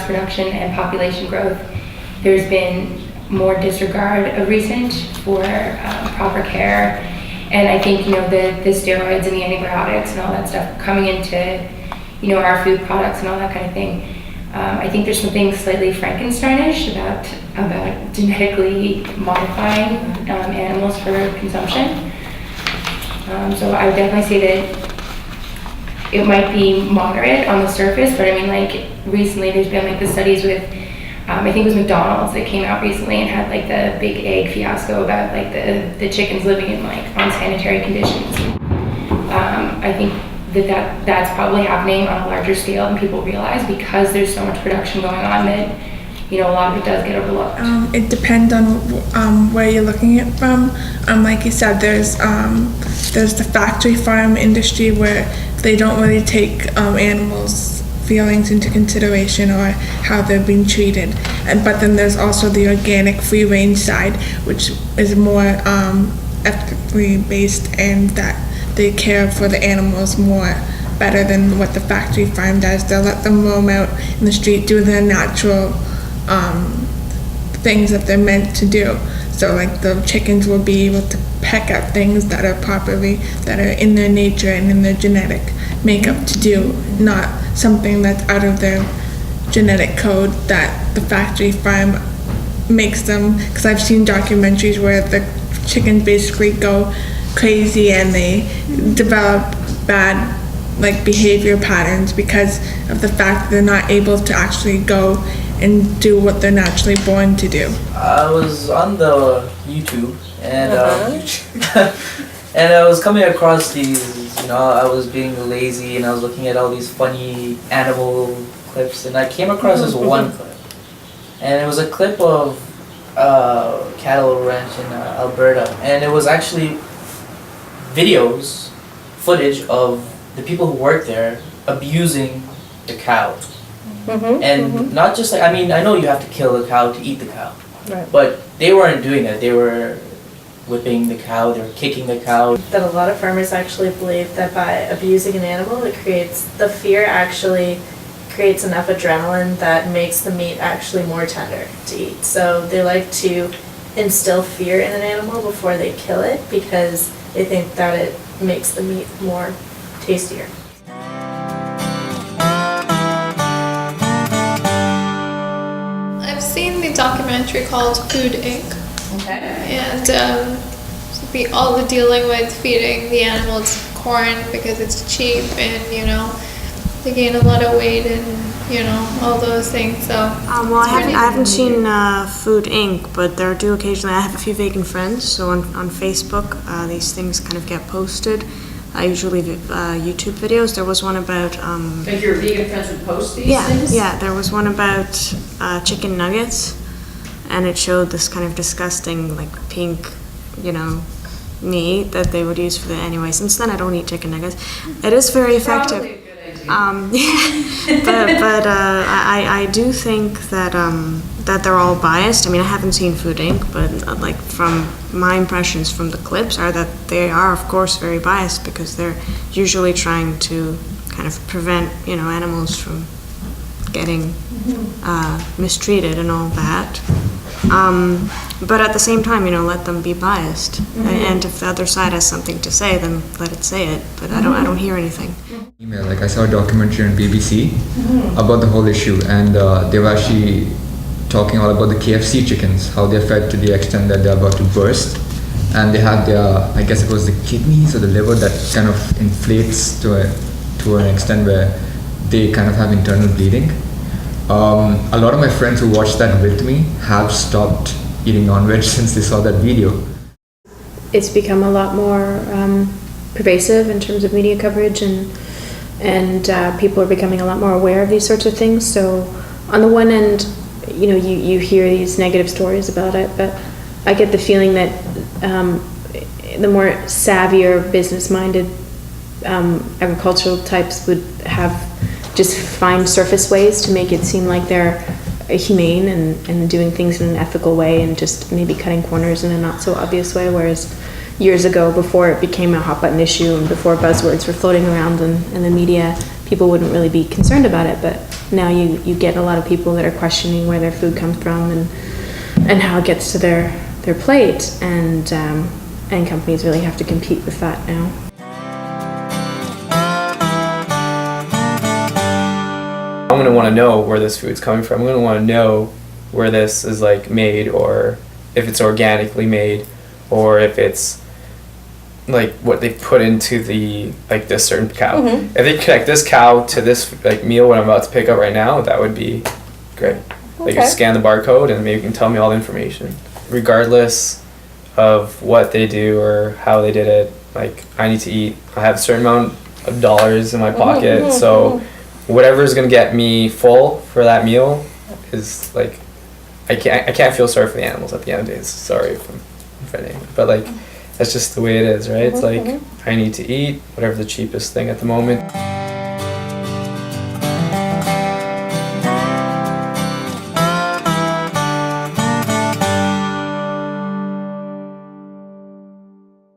production and population growth, there's been more disregard of recent for proper care. And I think, the steroids and the antibiotics and all that stuff coming into, our food products and all that kind of thing. I think there's something slightly Frankensteinish about genetically modifying animals for consumption. So I would definitely say that it might be moderate on the surface, but recently there's been the studies with, I think it was McDonald's that came out recently and had the big egg fiasco about the chickens living in unsanitary conditions. I think that's probably happening on a larger scale than people realize because there's so much production going on that a lot of it does get overlooked. It depends on where you're looking at it from. Like you said, there's the factory farm industry where they don't really take animals' feelings into consideration or how they're being treated. But then there's also the organic free range side, which is more ethically based and that they care for the animals more better than what the factory farm does. They'll let them roam out in the street, do their natural things that they're meant to do. So the chickens will be able to peck at things that are in their nature and in their genetic makeup to do, not something that's out of their genetic code that the factory farm makes them. Because I've seen documentaries where the chickens basically go crazy and they develop bad behavior patterns because of the fact that they're not able to actually go and do what they're naturally born to do. I was on the YouTube and and I was coming across these, I was being lazy and I was looking at all these funny animal clips and I came across this one clip. And it was a clip of cattle ranch in Alberta, and it was actually footage of the people who work there abusing the cow. And not just I know you have to kill the cow to eat the cow, right. But they weren't doing that. They were whipping the cow, they were kicking the cow. That a lot of farmers actually believe that by abusing an animal, the fear actually creates enough adrenaline that makes the meat actually more tender to eat. So they like to instill fear in an animal before they kill it because they think that it makes the meat more tastier. I've seen the documentary called Food Inc. Okay. And all the dealing with feeding the animals corn because it's cheap and they gain a lot of weight and all those things. So well, I haven't seen Food Inc., but there do occasionally. I have a few vegan friends, so on Facebook these things kind of get posted. Usually YouTube videos. There was one about your vegan friends would post these things? Yeah, there was one about chicken nuggets, and it showed this kind of disgusting pink meat that they would use for anyway. Since then I don't eat chicken nuggets. It is very effective. Probably a good idea. but I do think that that they're all biased. I haven't seen Food Inc., but from my impressions from the clips are that they are, of course, very biased because they're usually trying to kind of prevent, animals from getting mistreated and all that. But at the same time, let them be biased. And if the other side has something to say, then let it say it. But I don't hear anything. I saw a documentary on BBC about the whole issue, and they were actually talking all about the KFC chickens, how they're fed to the extent that they're about to burst, and they have their, I guess it was the kidneys or the liver that kind of inflates to an extent where they kind of have internal bleeding. A lot of my friends who watched that with me have stopped eating non-veg since they saw that video. It's become a lot more pervasive in terms of media coverage, and people are becoming a lot more aware of these sorts of things. So on the one end, you hear these negative stories about it, but I get the feeling that the more savvier, business-minded agricultural types would just find surface ways to make it seem like they're humane and doing things in an ethical way and just maybe cutting corners in a not so obvious way, whereas years ago, before it became a hot button issue and before buzzwords were floating around in the media, people wouldn't really be concerned about it. But now you get a lot of people that are questioning where their food comes from and how it gets to their plate, and companies really have to compete with that now. I'm gonna want to know where this food's coming from. I'm gonna want to know where this is like made, or if it's organically made, or if it's like what they put into the like this certain cow. If they connect this cow to this like meal what I'm about to pick up right now, that would be great. They can scan the barcode and maybe can tell me all the information, regardless of what they do or how they did it. Like, I need to eat. I have a certain amount of dollars in my pocket, so whatever is gonna get me full for that meal is like, I can't feel sorry for the animals at the end of the day. Sorry if I'm offending, but like, that's just the way it is, right? It's like, I need to eat whatever the cheapest thing at the moment.